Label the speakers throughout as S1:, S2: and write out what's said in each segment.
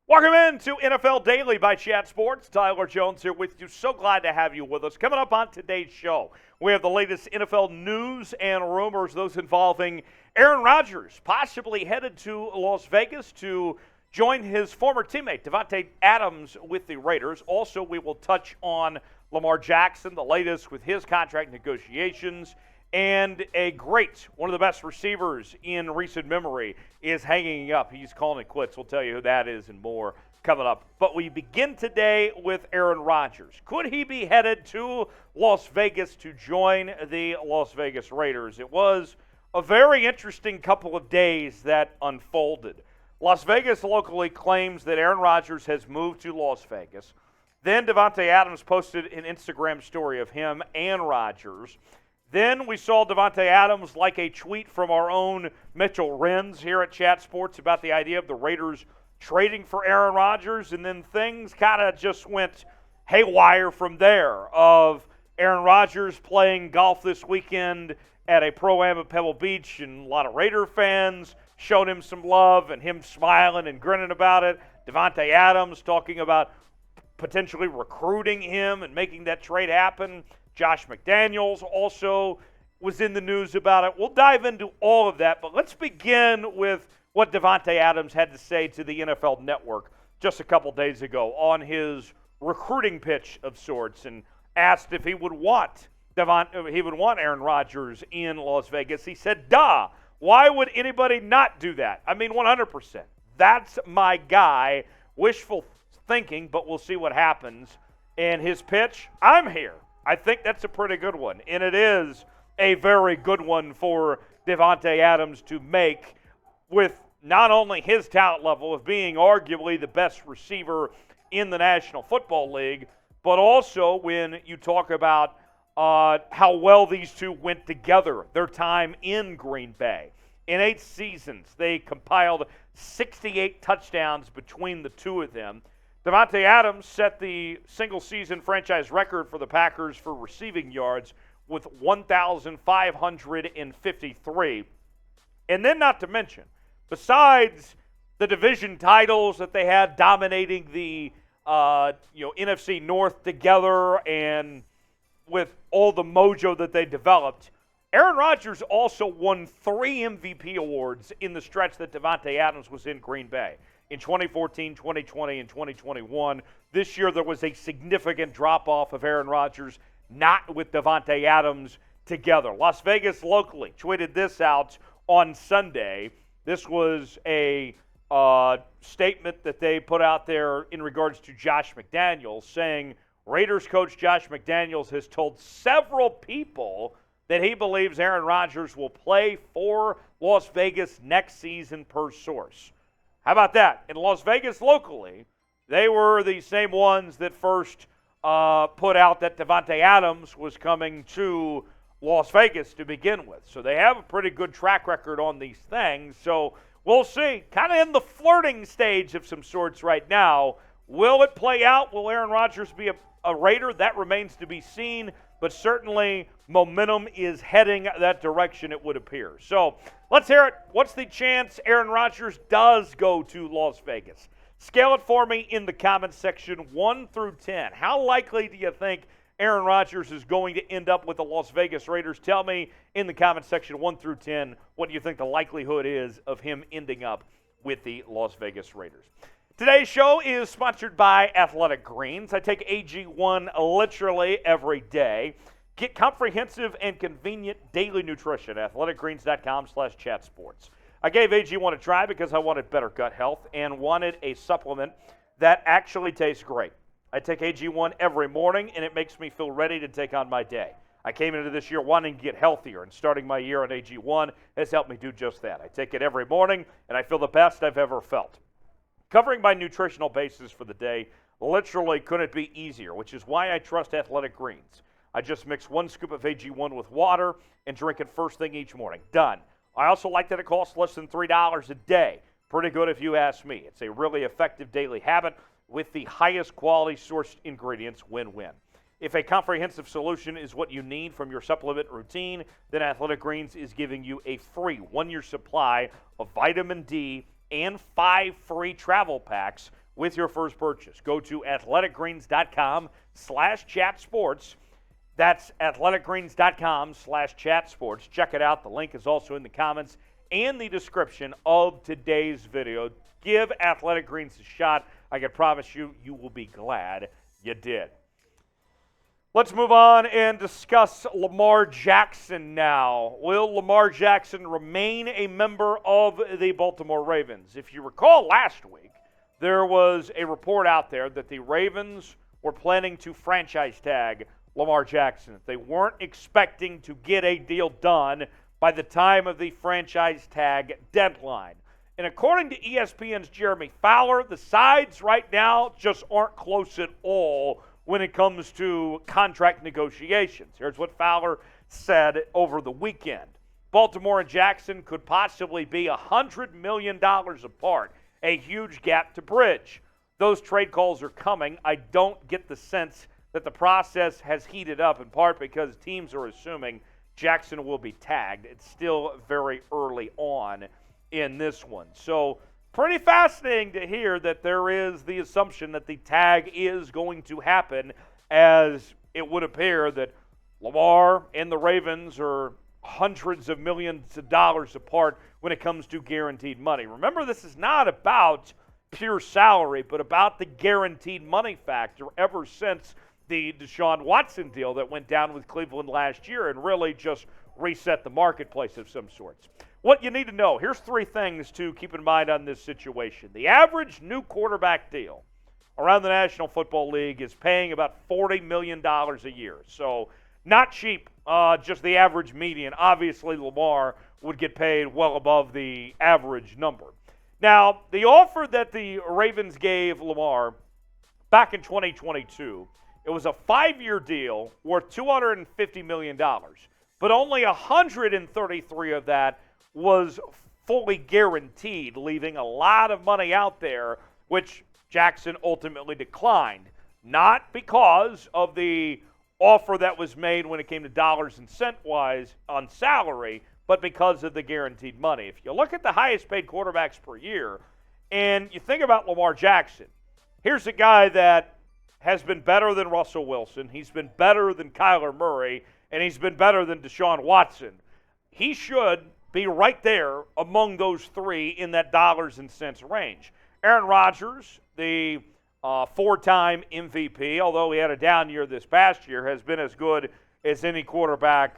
S1: Welcome in to NFL Daily by Chat Sports. Tyler Jones here with you. So glad to have you with us. Coming up on today's show, we have the latest NFL news and rumors, those involving Aaron Rodgers, possibly headed to Las Vegas to join his former teammate, Davante Adams, with the Raiders. Also, we will touch on Lamar Jackson, the latest with his contract negotiations. And one of the best receivers in recent memory is hanging up. He's calling it quits. We'll tell you who that is and more coming up. But we begin today with Aaron Rodgers. Could he be headed to Las Vegas to join the Las Vegas Raiders? It was a very interesting couple of days that unfolded. Las Vegas locally claims that Aaron Rodgers has moved to Las Vegas. Then Davante Adams posted an Instagram story of him and Rodgers. Then we saw Davante Adams like a tweet from our own Mitchell Renz here at Chat Sports about the idea of the Raiders trading for Aaron Rodgers, and then things kind of just went haywire from there of Aaron Rodgers playing golf this weekend at a Pro-Am at Pebble Beach, and a lot of Raider fans showed him some love and him smiling and grinning about it. Davante Adams talking about potentially recruiting him and making that trade happen. Josh McDaniels also was in the news about it. We'll dive into all of that, but let's begin with what Davante Adams had to say to the NFL Network just a couple days ago on his recruiting pitch of sorts, and asked if he would want Aaron Rodgers in Las Vegas. He said, "Duh, why would anybody not do that? I mean, 100%. That's my guy." Wishful thinking, but we'll see what happens. And his pitch, "I'm here." I think that's a pretty good one, and it is a very good one for Davante Adams to make with not only his talent level of being arguably the best receiver in the National Football League, but also when you talk about how well these two went together, their time in Green Bay. In 8 seasons, they compiled 68 touchdowns between the two of them. Davante Adams set the single-season franchise record for the Packers for receiving yards with 1,553. And then not to mention, besides the division titles that they had dominating the NFC North together and with all the mojo that they developed, Aaron Rodgers also won 3 MVP awards in the stretch that Davante Adams was in Green Bay. In 2014, 2020, and 2021. This year there was a significant drop-off of Aaron Rodgers, not with Davante Adams together. Las Vegas locally tweeted this out on Sunday. This was a statement that they put out there in regards to Josh McDaniels, saying Raiders coach Josh McDaniels has told several people that he believes Aaron Rodgers will play for Las Vegas next season per source. How about that? In Las Vegas locally, they were the same ones that first put out that Davante Adams was coming to Las Vegas to begin with. So they have a pretty good track record on these things. So we'll see. Kind of in the flirting stage of some sorts right now. Will it play out? Will Aaron Rodgers be a Raider? That remains to be seen. But certainly momentum is heading that direction, it would appear. So let's hear it. What's the chance Aaron Rodgers does go to Las Vegas? Scale it for me in the comments section 1 through 10. How likely do you think Aaron Rodgers is going to end up with the Las Vegas Raiders? Tell me in the comments section 1 through 10 what you think the likelihood is of him ending up with the Las Vegas Raiders. Today's show is sponsored by Athletic Greens. I take AG1 literally every day. Get comprehensive and convenient daily nutrition at athleticgreens.com/chatsports. I gave AG1 a try because I wanted better gut health and wanted a supplement that actually tastes great. I take AG1 every morning, and it makes me feel ready to take on my day. I came into this year wanting to get healthier, and starting my year on AG1 has helped me do just that. I take it every morning, and I feel the best I've ever felt. Covering my nutritional basis for the day literally couldn't be easier, which is why I trust Athletic Greens. I just mix 1 scoop of AG1 with water and drink it first thing each morning. Done. I also like that it costs less than $3 a day. Pretty good if you ask me. It's a really effective daily habit with the highest quality sourced ingredients. Win-win. If a comprehensive solution is what you need from your supplement routine, then Athletic Greens is giving you a free 1-year supply of vitamin D and 5 free travel packs with your first purchase. Go to athleticgreens.com/chatsports. That's athleticgreens.com/chatsports. Check it out. The link is also in the comments and the description of today's video. Give Athletic Greens a shot. I can promise you, you will be glad you did. Let's move on and discuss Lamar Jackson now. Will Lamar Jackson remain a member of the Baltimore Ravens? If you recall last week, there was a report out there that the Ravens were planning to franchise tag Lamar Jackson. They weren't expecting to get a deal done by the time of the franchise tag deadline. And according to ESPN's Jeremy Fowler, the sides right now just aren't close at all when it comes to contract negotiations. Here's what Fowler said over the weekend. Baltimore and Jackson could possibly be $100 million apart, a huge gap to bridge. Those trade calls are coming. I don't get the sense that the process has heated up, in part because teams are assuming Jackson will be tagged. It's still very early on in this one. So pretty fascinating to hear that there is the assumption that the tag is going to happen, as it would appear that Lamar and the Ravens are hundreds of millions of dollars apart when it comes to guaranteed money. Remember, this is not about pure salary, but about the guaranteed money factor ever since the Deshaun Watson deal that went down with Cleveland last year and really just reset the marketplace of some sorts. What you need to know, here's 3 things to keep in mind on this situation. The average new quarterback deal around the National Football League is paying about $40 million a year. So not cheap, just the average median. Obviously, Lamar would get paid well above the average number. Now, the offer that the Ravens gave Lamar back in 2022, it was a 5-year deal worth $250 million, but only 133 of that was fully guaranteed, leaving a lot of money out there, which Jackson ultimately declined, not because of the offer that was made when it came to dollars and cent-wise on salary, but because of the guaranteed money. If you look at the highest paid quarterbacks per year, and you think about Lamar Jackson, here's a guy that has been better than Russell Wilson, he's been better than Kyler Murray, and he's been better than Deshaun Watson. He should be right there among those 3 in that dollars and cents range. Aaron Rodgers, the 4-time MVP, although he had a down year this past year, has been as good as any quarterback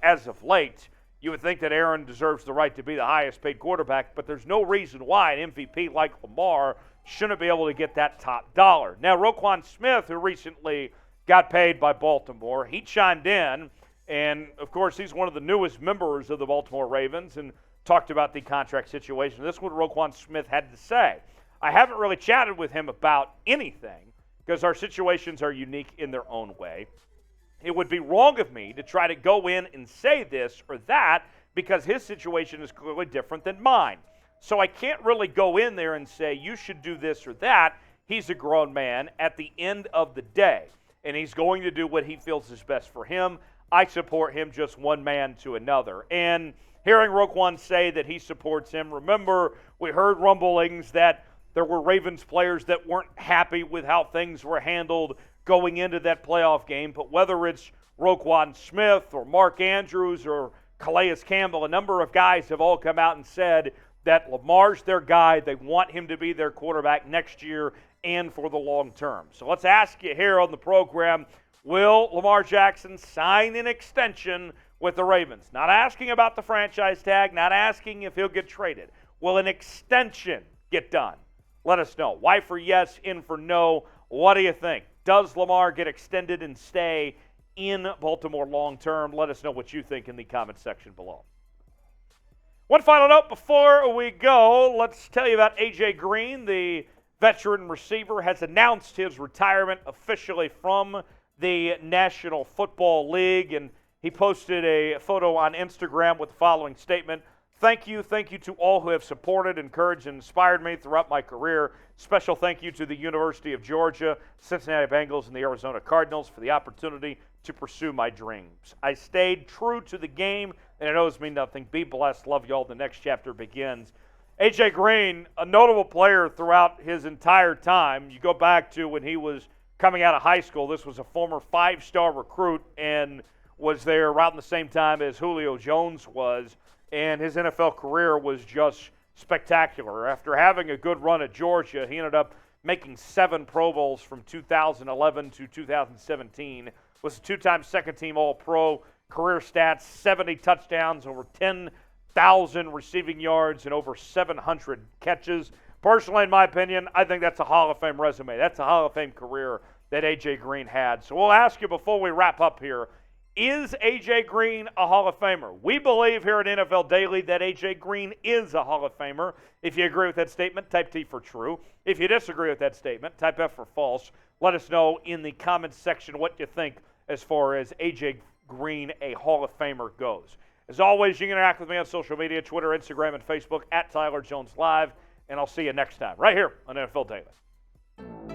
S1: as of late. You would think that Aaron deserves the right to be the highest paid quarterback, but there's no reason why an MVP like Lamar shouldn't be able to get that top dollar. Now, Roquan Smith, who recently got paid by Baltimore, he chimed in, and, of course, he's one of the newest members of the Baltimore Ravens and talked about the contract situation. This is what Roquan Smith had to say. I haven't really chatted with him about anything because our situations are unique in their own way. It would be wrong of me to try to go in and say this or that because his situation is clearly different than mine. So I can't really go in there and say, you should do this or that. He's a grown man at the end of the day, and he's going to do what he feels is best for him. I support him just one man to another. And hearing Roquan say that he supports him, remember, we heard rumblings that there were Ravens players that weren't happy with how things were handled going into that playoff game. But whether it's Roquan Smith or Mark Andrews or Calais Campbell, a number of guys have all come out and said that Lamar's their guy. They want him to be their quarterback next year and for the long term. So let's ask you here on the program, will Lamar Jackson sign an extension with the Ravens? Not asking about the franchise tag, not asking if he'll get traded. Will an extension get done? Let us know. Y for yes, N for no. What do you think? Does Lamar get extended and stay in Baltimore long term? Let us know what you think in the comment section below. One final note before we go, let's tell you about A.J. Green. The veteran receiver has announced his retirement officially from the National Football League, and he posted a photo on Instagram with the following statement. Thank you to all who have supported, encouraged, and inspired me throughout my career. Special thank you to the University of Georgia, Cincinnati Bengals, and the Arizona Cardinals for the opportunity to pursue my dreams. I stayed true to the game, and it owes me nothing. Be blessed. Love you all. The next chapter begins. A.J. Green, a notable player throughout his entire time. You go back to when he was coming out of high school. This was a former 5-star recruit and was there around the same time as Julio Jones was, and his NFL career was just spectacular. After having a good run at Georgia, he ended up making 7 Pro Bowls from 2011 to 2017, was a 2-time second-team All-Pro, career stats, 70 touchdowns, over 10,000 receiving yards, and over 700 catches. Personally, in my opinion, I think that's a Hall of Fame resume. That's a Hall of Fame career that A.J. Green had. So we'll ask you before we wrap up here, is A.J. Green a Hall of Famer? We believe here at NFL Daily that A.J. Green is a Hall of Famer. If you agree with that statement, type T for true. If you disagree with that statement, type F for false. Let us know in the comments section what you think as far as A.J. Green, a Hall of Famer, goes. As always, you can interact with me on social media, Twitter, Instagram, and Facebook, at Tyler Jones Live, and I'll see you next time right here on NFL Daily.